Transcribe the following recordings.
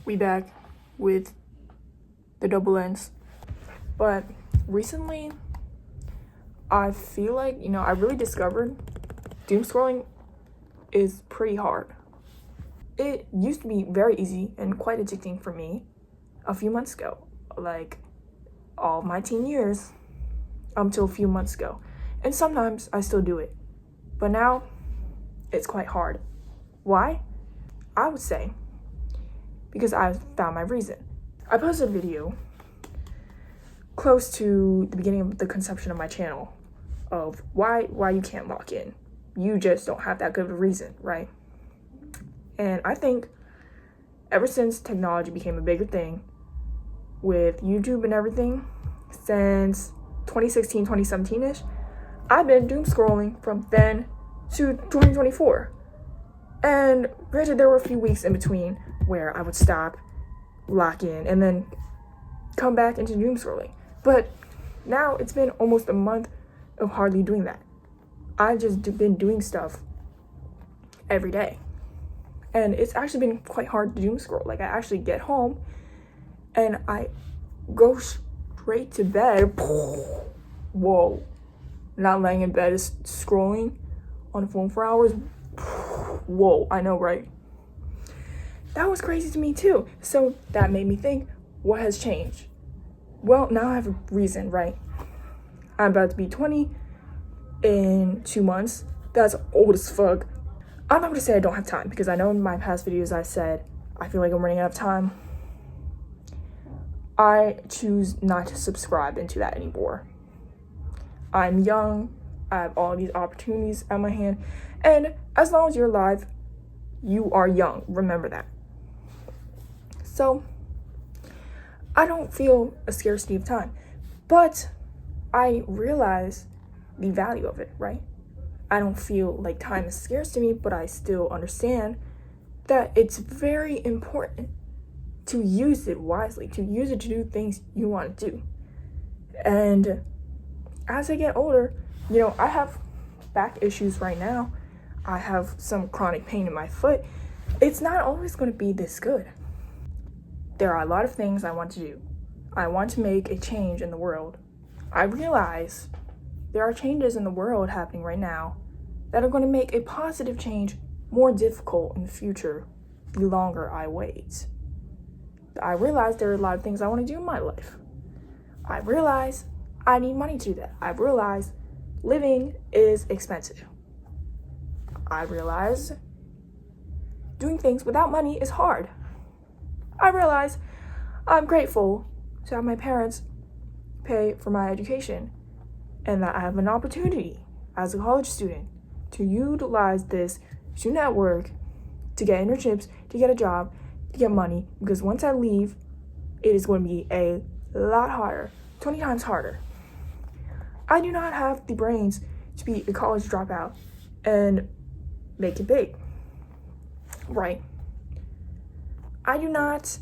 We back with the double ends. But recently, I feel like, I really discovered doom scrolling is pretty hard. It used to be very easy and quite addicting for me a few months ago. Like all my teen years until a few months ago. And sometimes I still do it. But now it's quite hard. Why? I would say because I found my reason. I posted a video close to the beginning of the conception of my channel of why you can't lock in. You just don't have that good of a reason, right? And I think ever since technology became a bigger thing with YouTube and everything, since 2016, 2017-ish, I've been doom scrolling from then to 2024. And granted, there were a few weeks in between where I would stop, lock in, and then come back into doom scrolling. But now it's been almost a month of hardly doing that. I've just been doing stuff every day. And it's actually been quite hard to doom scroll. Like, I actually get home and I go straight to bed. Whoa. Not laying in bed is scrolling on the phone for hours. Whoa, I know, right? That was crazy to me too. So that made me think, what has changed? Well, now I have a reason, right? I'm about to be 20 in 2 months. That's old as fuck. I'm not gonna say I don't have time, because I know in my past videos I said I feel like I'm running out of time. I choose not to subscribe into that anymore. I'm young, I have all these opportunities at my hand, and as long as you're alive, you are young, remember that. So, I don't feel a scarcity of time, but I realize the value of it, right? I don't feel like time is scarce to me, but I still understand that it's very important to use it wisely, to use it to do things you want to do. And as I get older, I have back issues right now. I have some chronic pain in my foot. It's not always going to be this good. There are a lot of things I want to do. I want to make a change in the world. I realize there are changes in the world happening right now that are going to make a positive change more difficult in the future the longer I wait. I realize there are a lot of things I want to do in my life. I realize I need money to do that. I realize living is expensive. I realize doing things without money is hard. I realize I'm grateful to have my parents pay for my education and that I have an opportunity as a college student to utilize this to network, to get internships, to get a job, to get money, because once I leave, it is going to be a lot harder, 20 times harder. I do not have the brains to be a college dropout and make it big, right? I do not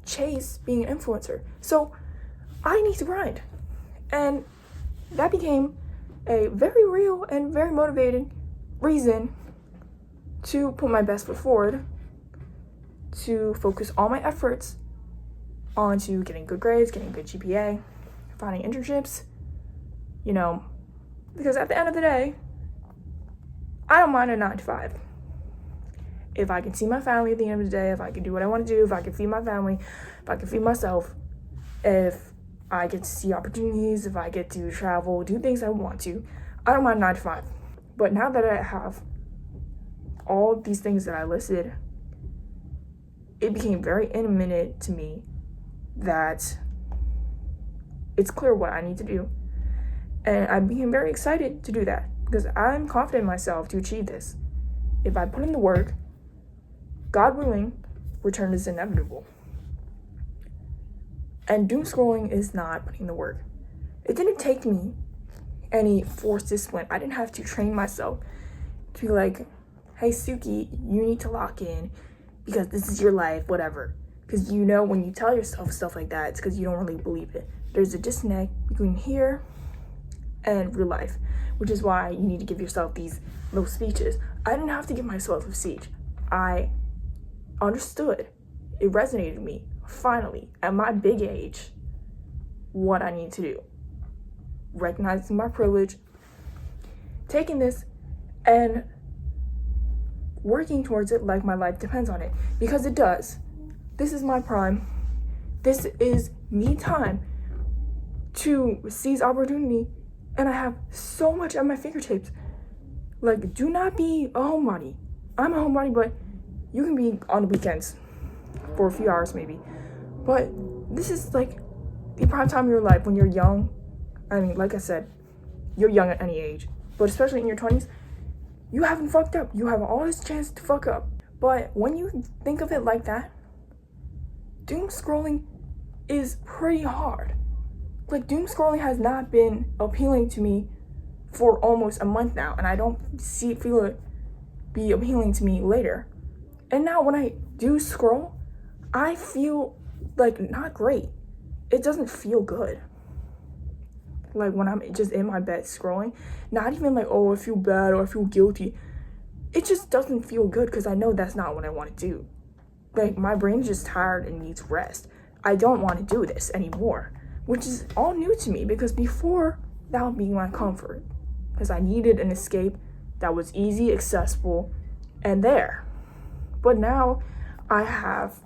chase being an influencer. So I need to grind. And that became a very real and very motivating reason to put my best foot forward, to focus all my efforts onto getting good grades, getting a good GPA, finding internships, because at the end of the day, I don't mind a 9 to 5. If I can see my family at the end of the day, if I can do what I want to do, if I can feed my family, if I can feed myself, if I get to see opportunities, if I get to travel, do things I want to, I don't mind 9 to 5. But now that I have all these things that I listed, it became very imminent to me that it's clear what I need to do. And I became very excited to do that because I'm confident in myself to achieve this. If I put in the work, God willing, return is inevitable. And doom scrolling is not putting in the work. It didn't take me any forced discipline. I didn't have to train myself to be like, hey, Suki, you need to lock in because this is your life, whatever. Because when you tell yourself stuff like that, it's because you don't really believe it. There's a disconnect between here and real life, which is why you need to give yourself these little speeches. I didn't have to give myself a speech. I understood it resonated with me, finally, at my big age, what I need to do. Recognizing my privilege, taking this and working towards it like my life depends on it. Because it does. This is my prime. This is me time to seize opportunity. And I have so much at my fingertips. Like, do not be a homebody. I'm a homebody, but you can be on the weekends for a few hours maybe. But this is like the prime time of your life when you're young. I mean, like I said, you're young at any age, but especially in your 20s, you haven't fucked up. You have all this chance to fuck up. But when you think of it like that, doom scrolling is pretty hard. Like, doom scrolling has not been appealing to me for almost a month now, and I don't feel it be appealing to me later. And now when I do scroll, I feel like not great. It doesn't feel good. Like when I'm just in my bed scrolling, not even like, oh, I feel bad or I feel guilty. It just doesn't feel good because I know that's not what I want to do. Like, my brain is just tired and needs rest. I don't want to do this anymore, which is all new to me because before that would be my comfort because I needed an escape that was easy, accessible, and there. But now I have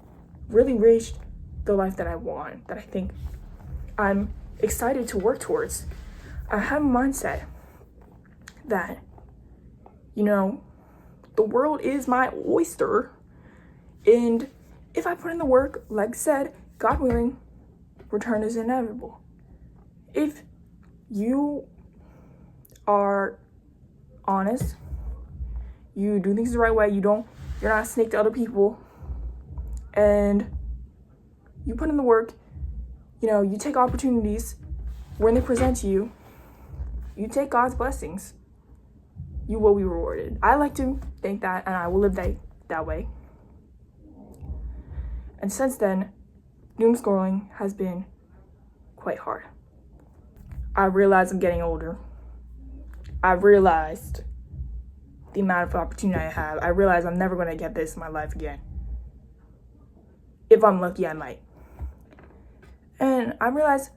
really reached the life that I want, that I think I'm excited to work towards. I have a mindset that, the world is my oyster, and if I put in the work, like I said, God willing, return is inevitable. If you are honest, you do things the right way, you're not a snake to other people, and you put in the work, you take opportunities when they present to you, you take God's blessings, you will be rewarded. I like to think that, and I will live that way. And since then, doom scrolling has been quite hard. I realize I'm getting older. I realized the amount of opportunity I have. I realize I'm never going to get this in my life again. If I'm lucky, I might. And I realize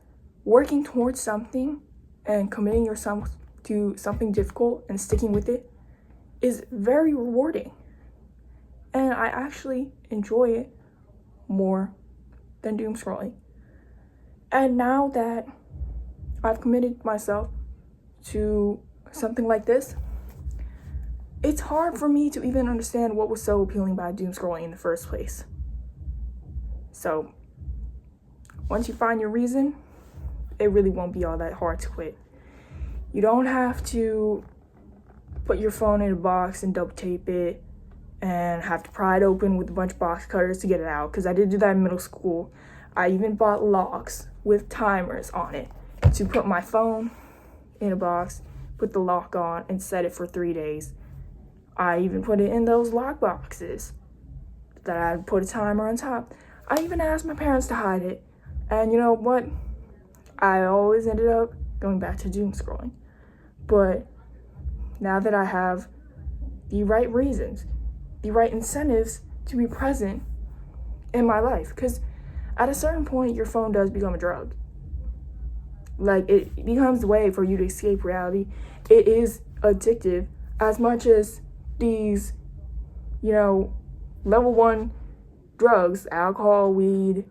working towards something and committing yourself to something difficult and sticking with it is very rewarding. And I actually enjoy it more than doom scrolling. And now that I've committed myself to something like this, it's hard for me to even understand what was so appealing about doom scrolling in the first place. So once you find your reason, it really won't be all that hard to quit. You don't have to put your phone in a box and double tape it and have to pry it open with a bunch of box cutters to get it out, because I did do that in middle school. I even bought locks with timers on it to put my phone in a box, put the lock on, and set it for 3 days. I even put it in those lock boxes that I put a timer on top. I even asked my parents to hide it. And you know what? I always ended up going back to doom scrolling. But now that I have the right reasons, the right incentives to be present in my life, because at a certain point, your phone does become a drug. Like, it becomes a way for you to escape reality. It is addictive as much as these, level 1 drugs, alcohol, weed,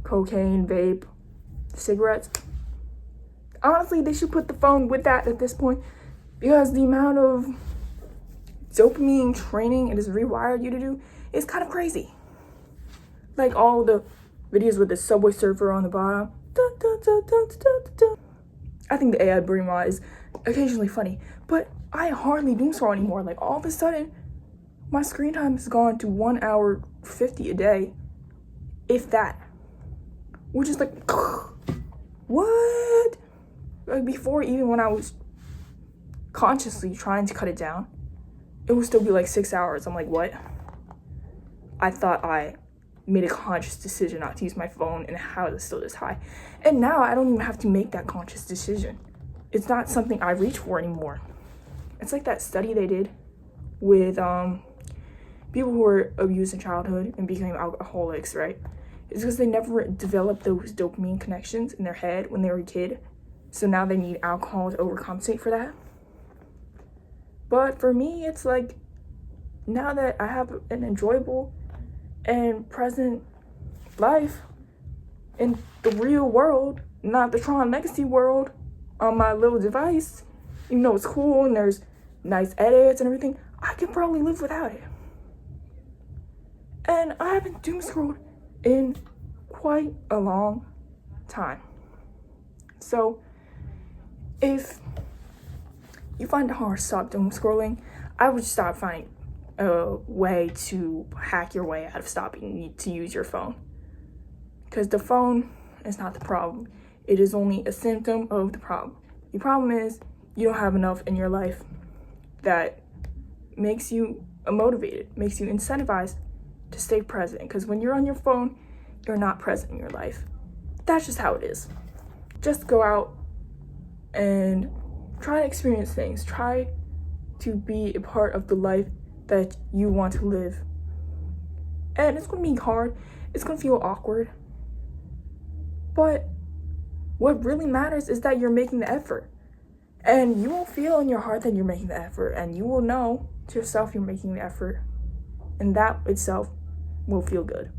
cocaine, vape, cigarettes. Honestly, they should put the phone with that at this point, because the amount of dopamine training it has rewired you to do is kind of crazy. Like all the videos with the Subway Surfer on the bottom. I think the AI brain mod is occasionally funny, but I hardly doom scroll anymore. Like, all of a sudden, my screen time has gone to 1 hour 50 a day, if that. Which is like, what? Like, before, even when I was consciously trying to cut it down, it would still be like 6 hours. I'm like, what? I thought I made a conscious decision not to use my phone, and how is it still this high? And now I don't even have to make that conscious decision. It's not something I reach for anymore. It's like that study they did with people who were abused in childhood and became alcoholics, right? It's because they never developed those dopamine connections in their head when they were a kid. So now they need alcohol to overcompensate for that. But for me, it's like, now that I have an enjoyable and present life in the real world, not the Tron Legacy world, on my little device, even though it's cool and there's nice edits and everything, I can probably live without it. And I haven't doom scrolled in quite a long time. So if you find it hard to stop doom scrolling, I would stop finding a way to hack your way out of stopping to use your phone. Because the phone is not the problem. It is only a symptom of the problem. The problem is you don't have enough in your life that makes you motivated, makes you incentivized to stay present. Because when you're on your phone, you're not present in your life. That's just how it is. Just go out and try to experience things. Try to be a part of the life that you want to live. And it's going to be hard. It's going to feel awkward. But what really matters is that you're making the effort. And you will feel in your heart that you're making the effort. And you will know to yourself you're making the effort. And that itself will feel good.